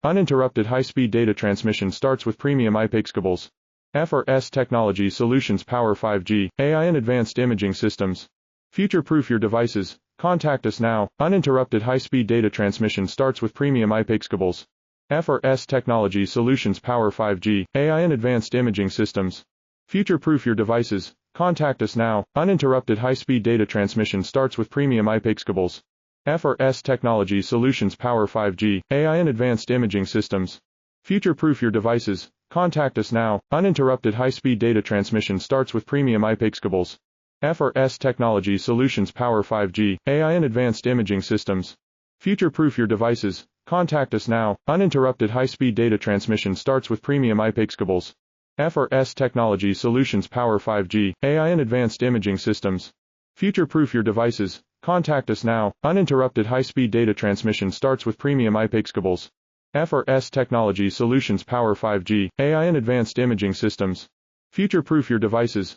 Uninterrupted high-speed data transmission starts with premium IP cables. FRS Technology Solutions Power 5G, AI and Advanced Imaging Systems. Future-proof your devices. Contact us now. Uninterrupted high-speed data transmission starts with premium IP cables. FRS Technology Solutions Power 5G, AI and Advanced Imaging Systems. Future-proof your devices. Contact us now. Uninterrupted high-speed data transmission starts with premium IP cables. FRS Technology Solutions Power 5G, AI and Advanced Imaging Systems. Future-proof your devices. Contact us now. Uninterrupted high-speed data transmission starts with premium IP cables. FRS Technology Solutions Power 5G, AI and Advanced Imaging Systems. Future-proof your devices. Contact us now. Uninterrupted high-speed data transmission starts with premium IP cables. FRS Technology Solutions Power 5G, AI and Advanced Imaging Systems. Future-proof your devices. Contact us now. Uninterrupted high-speed data transmission starts with premium IP cables. FRS Technology Solutions Power 5G, AI and Advanced Imaging Systems. Future-proof your devices.